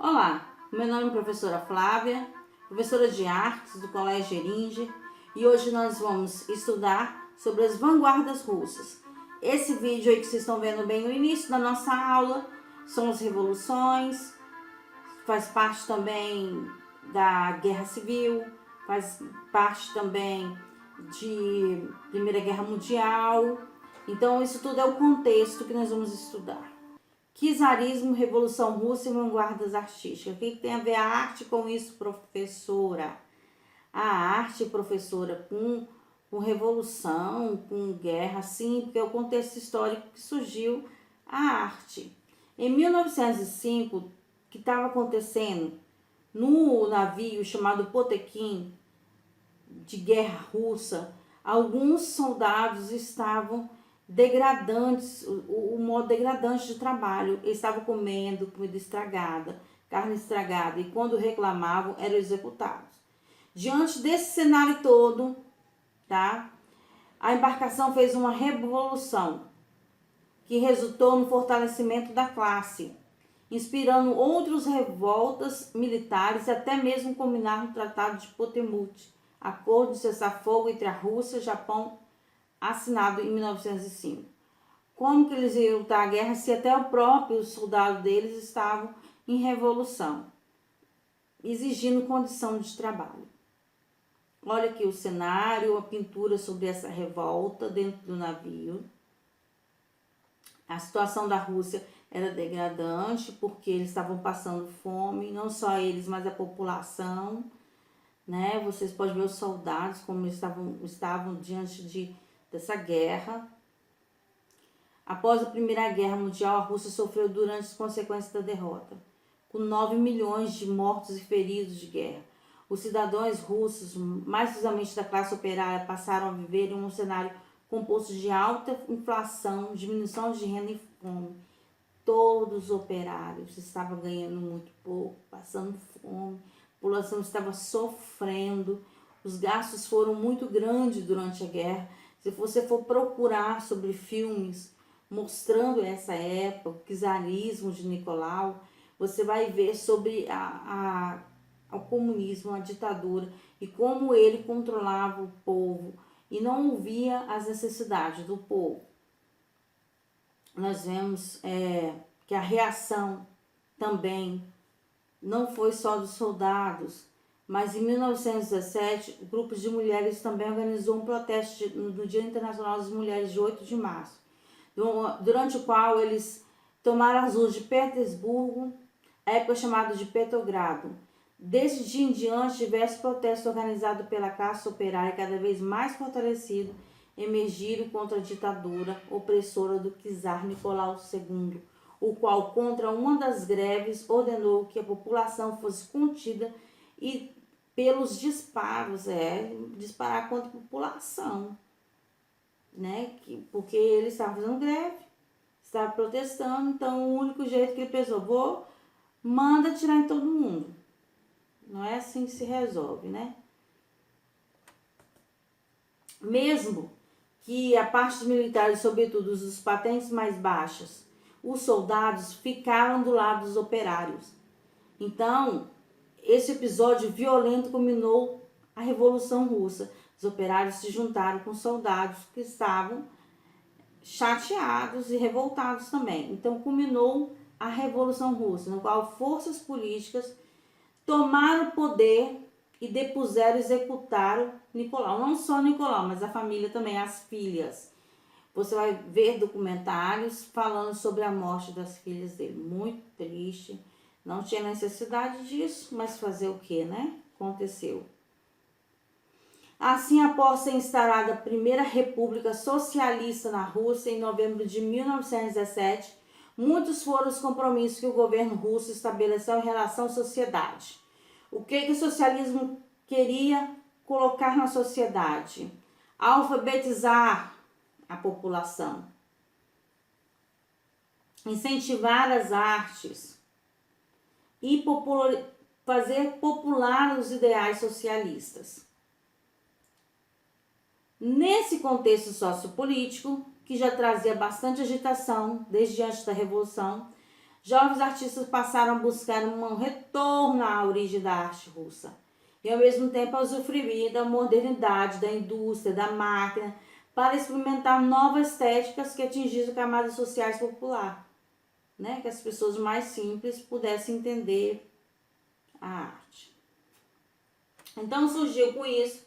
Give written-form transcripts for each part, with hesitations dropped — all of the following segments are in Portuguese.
Olá, meu nome é professora Flávia, professora de artes do Colégio Geringer, e hoje nós vamos estudar sobre as vanguardas russas. Esse vídeo aí que vocês estão vendo bem no início da nossa aula são as revoluções, faz parte também da Guerra Civil, faz parte também de Primeira Guerra Mundial. Então isso tudo é o contexto que nós vamos estudar. Czarismo, Revolução Russa e vanguardas artísticas. O que tem a ver a arte com isso, professora? A arte, professora, com revolução, com guerra, sim, porque é o contexto histórico que surgiu a arte. Em 1905, o que estava acontecendo no navio chamado Potemkin, de guerra russa, alguns soldados estavam degradantes, o modo degradante de trabalho. Eles estavam comendo comida estragada, carne estragada, e quando reclamavam eram executados. Diante desse cenário todo, tá? A embarcação fez uma revolução que resultou no fortalecimento da classe, inspirando outras revoltas militares e até mesmo culminar no Tratado de Potemkin, acordo de cessar-fogo entre a Rússia e o Japão, assinado em 1905. Como que eles iam lutar a guerra se até o próprio soldado deles estavam em revolução, exigindo condição de trabalho? Olha aqui o cenário, a pintura sobre essa revolta dentro do navio. A situação da Rússia era degradante porque eles estavam passando fome, não só eles, mas a população, né? Vocês podem ver os soldados como eles estavam diante dessa guerra. Após a Primeira Guerra Mundial, a Rússia sofreu durante as consequências da derrota, com 9 milhões de mortos e feridos de guerra. Os cidadãos russos, mais precisamente da classe operária, passaram a viver em um cenário composto de alta inflação, diminuição de renda e fome. Todos os operários estavam ganhando muito pouco, passando fome, a população estava sofrendo, os gastos foram muito grandes durante a guerra. Se você for procurar sobre filmes mostrando essa época, o czarismo de Nicolau, você vai ver sobre o comunismo, a ditadura, e como ele controlava o povo e não ouvia as necessidades do povo. Nós vemos que a reação também não foi só dos soldados, mas em 1917, grupos de mulheres também organizou um protesto no Dia Internacional das Mulheres de 8 de março, durante o qual eles tomaram as ruas de Petersburgo, a época chamada de Petrogrado. Desse dia em diante, diversos protestos organizados pela classe operária, cada vez mais fortalecido, emergiram contra a ditadura opressora do czar Nicolau II, o qual, contra uma das greves, ordenou que a população fosse contida e pelos disparos, disparar contra a população, né? Porque ele estava fazendo greve, estava protestando, então o único jeito que ele pensou, manda atirar em todo mundo. Não é assim que se resolve, né? Mesmo que a parte dos militares, sobretudo os patentes mais baixas, os soldados ficaram do lado dos operários. Então, esse episódio violento culminou a Revolução Russa. Os operários se juntaram com os soldados que estavam chateados e revoltados também. Então, culminou a Revolução Russa, no qual forças políticas tomaram o poder e depuseram e executaram Nicolau. Não só Nicolau, mas a família também, as filhas. Você vai ver documentários falando sobre a morte das filhas dele. Muito triste. Não tinha necessidade disso, mas fazer o que, né? Aconteceu. Assim, após ser instaurada a Primeira República Socialista na Rússia, em novembro de 1917, muitos foram os compromissos que o governo russo estabeleceu em relação à sociedade. O que o socialismo queria colocar na sociedade? Alfabetizar a população, incentivar as artes e fazer popular os ideais socialistas. Nesse contexto sociopolítico, que já trazia bastante agitação desde antes da Revolução, Jovens artistas passaram a buscar um retorno à origem da arte russa e ao mesmo tempo a usufruir da modernidade, da indústria, da máquina, para experimentar novas estéticas que atingissem camadas sociais populares, né? Que as pessoas mais simples pudessem entender a arte. Então surgiu com isso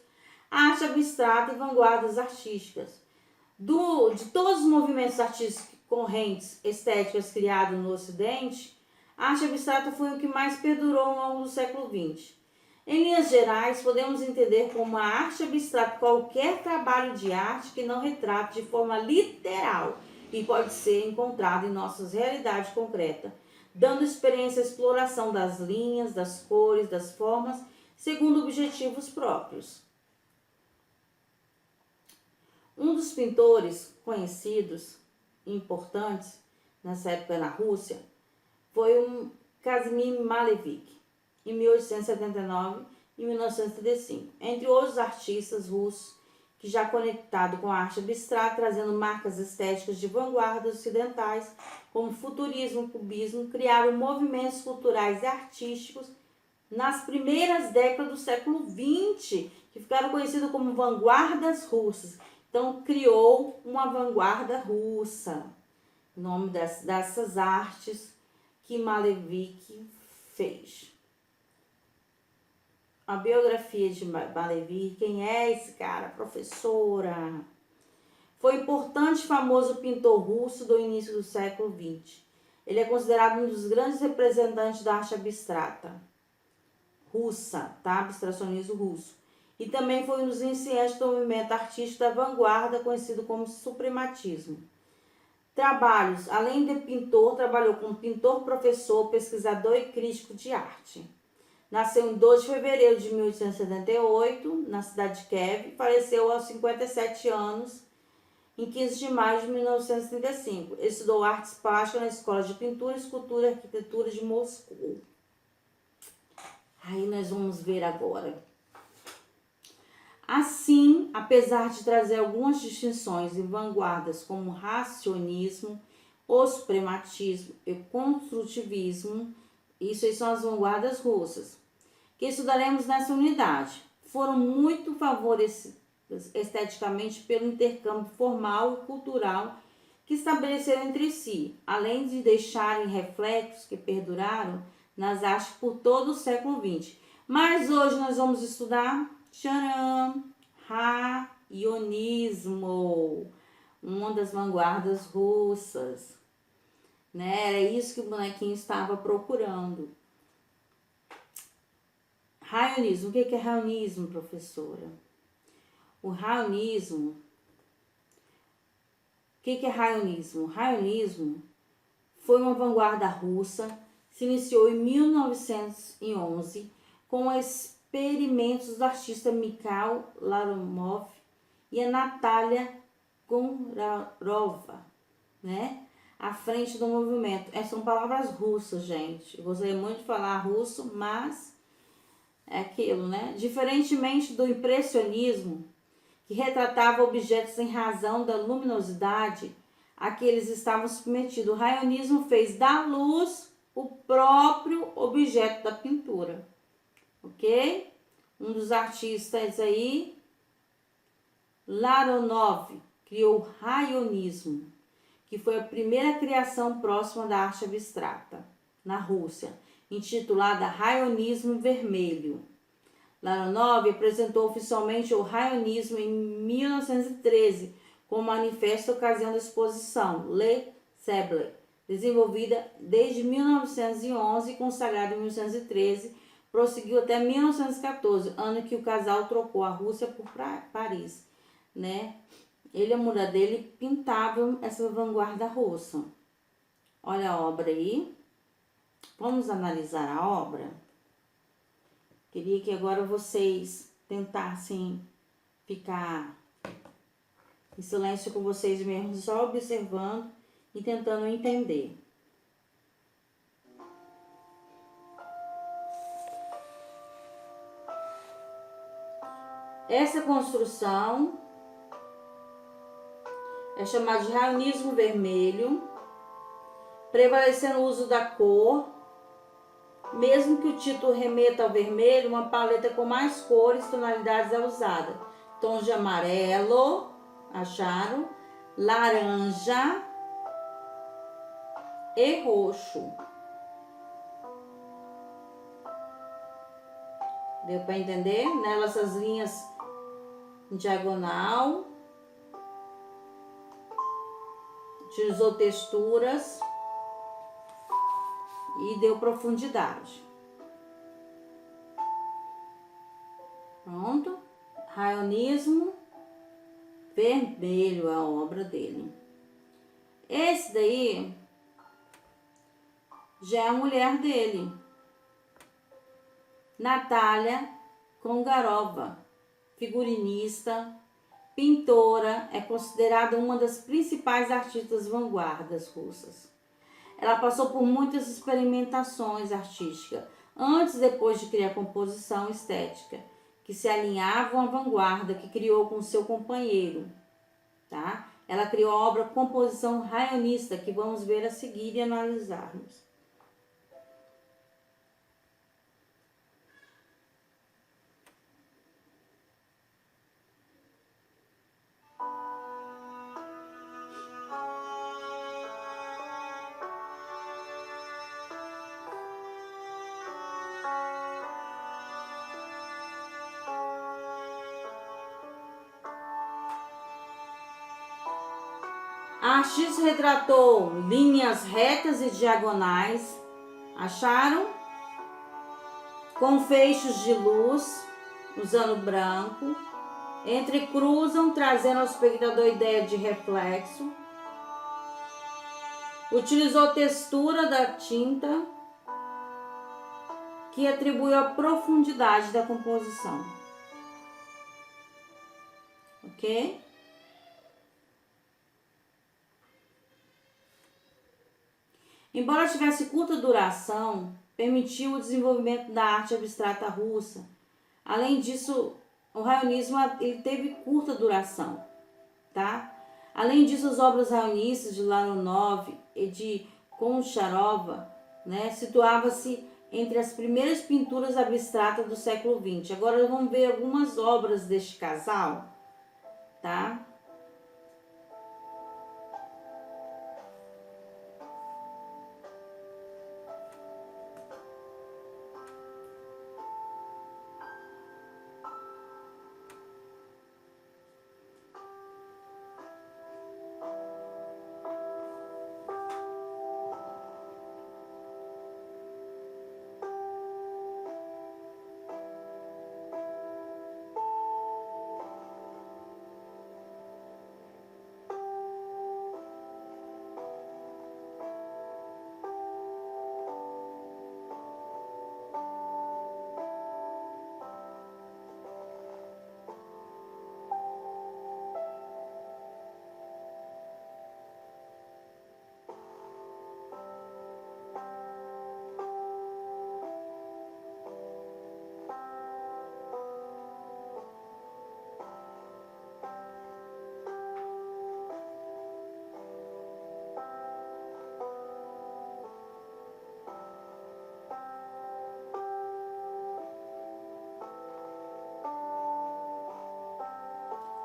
a arte abstrata e vanguardas artísticas. De todos os movimentos artísticos correntes estéticas criados no Ocidente, a arte abstrata foi o que mais perdurou ao longo do século XX. Em linhas gerais, podemos entender como a arte abstrata qualquer trabalho de arte que não retrate de forma literal e pode ser encontrado em nossas realidades concretas, dando experiência à exploração das linhas, das cores, das formas, segundo objetivos próprios. Um dos pintores conhecidos e importantes nessa época na Rússia foi o Kazimir Malevich, em 1879 e 1935. Entre outros artistas russos que já conectado com a arte abstrata, trazendo marcas estéticas de vanguarda ocidentais, como futurismo, cubismo, criaram movimentos culturais e artísticos nas primeiras décadas do século XX, que ficaram conhecidos como vanguardas russas. Então, criou uma vanguarda russa, o nome dessas artes que Malevich fez. A biografia de Malevich, quem é esse cara? Professora. Foi importante e famoso pintor russo do início do século XX. Ele é considerado um dos grandes representantes da arte abstrata russa, tá? Abstracionismo russo. E também foi um dos iniciantes do movimento artístico da vanguarda, conhecido como suprematismo. Trabalhos: além de pintor, trabalhou como pintor, professor, pesquisador e crítico de arte. Nasceu em 12 de fevereiro de 1878, na cidade de Kiev, e faleceu aos 57 anos, em 15 de maio de 1935. Ele estudou artes plásticas na Escola de Pintura, Escultura e Arquitetura de Moscou. Aí nós vamos ver agora. Assim, apesar de trazer algumas distinções e vanguardas como racionismo, o suprematismo e o construtivismo, isso aí são as vanguardas russas, que estudaremos nessa unidade, foram muito favorecidas esteticamente pelo intercâmbio formal e cultural que estabeleceram entre si, além de deixarem reflexos que perduraram nas artes por todo o século XX. Mas hoje nós vamos estudar raionismo, uma das vanguardas russas, né? Era isso que o bonequinho estava procurando. Raionismo. O que é raionismo, professora? O raionismo. O que é raionismo? Raionismo foi uma vanguarda russa, se iniciou em 1911 com experimentos do artista Mikhail Laromov e a Natalia Gonrarova, né? À frente do movimento. São palavras russas, gente. Eu gostaria muito de falar russo, mas é aquilo, né? Diferentemente do impressionismo, que retratava objetos em razão da luminosidade a que eles estavam submetidos, o raionismo fez da luz o próprio objeto da pintura, ok? Um dos artistas aí, Laronov, criou o raionismo, que foi a primeira criação próxima da arte abstrata na Rússia, intitulada Raionismo Vermelho. Laronov apresentou oficialmente o raionismo em 1913 como manifesto ocasião da exposição Le Sable, desenvolvida desde 1911 e consagrada em 1913, prosseguiu até 1914, ano que o casal trocou a Rússia por Paris, né? Ele e a mulher dele pintavam essa vanguarda russa. Olha a obra aí. Vamos analisar a obra? Queria que agora vocês tentassem ficar em silêncio com vocês mesmos, só observando e tentando entender. Essa construção é chamada de raionismo vermelho prevalecendo o uso da cor. Mesmo que o título remeta ao vermelho, uma paleta com mais cores e tonalidades é usada. Tons de amarelo, acharam? Laranja e roxo. Deu para entender? Nela essas linhas em diagonal. Utilizou texturas e deu profundidade. Pronto. Raionismo vermelho é a obra dele. Esse daí já é a mulher dele, Natália Kongarova, figurinista, pintora, é considerada uma das principais artistas vanguardas russas. Ela passou por muitas experimentações artísticas, antes e depois de criar composição estética, que se alinhavam à vanguarda que criou com seu companheiro, tá? Ela criou a obra Composição Raionista, que vamos ver a seguir e analisarmos. A artista retratou linhas retas e diagonais, acharam? Com feixes de luz, usando branco, entrecruzam, trazendo ao espectador ideia de reflexo. Utilizou a textura da tinta, que atribuiu a profundidade da composição. Ok? Embora tivesse curta duração, permitiu o desenvolvimento da arte abstrata russa. Além disso, o raionismo ele teve curta duração, tá? Além disso, as obras raionistas de Larionov e de Koncharova, né, situava-se entre as primeiras pinturas abstratas do século XX. Agora vamos ver algumas obras deste casal, tá?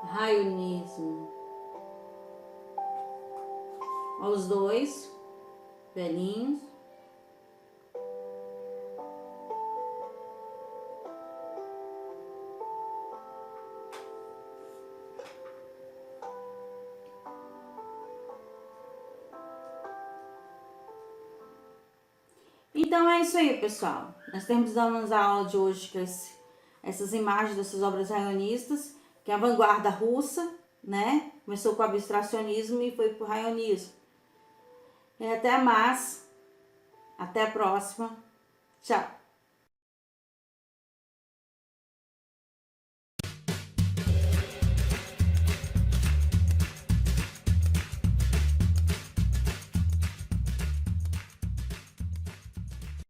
Raionismo. Os dois velhinhos. Então é isso aí, pessoal. Nós terminamos a aula de hoje com essas imagens dessas obras raionistas, que é a vanguarda russa, né? Começou com o abstracionismo e foi pro raionismo. E até mais. Até a próxima. Tchau.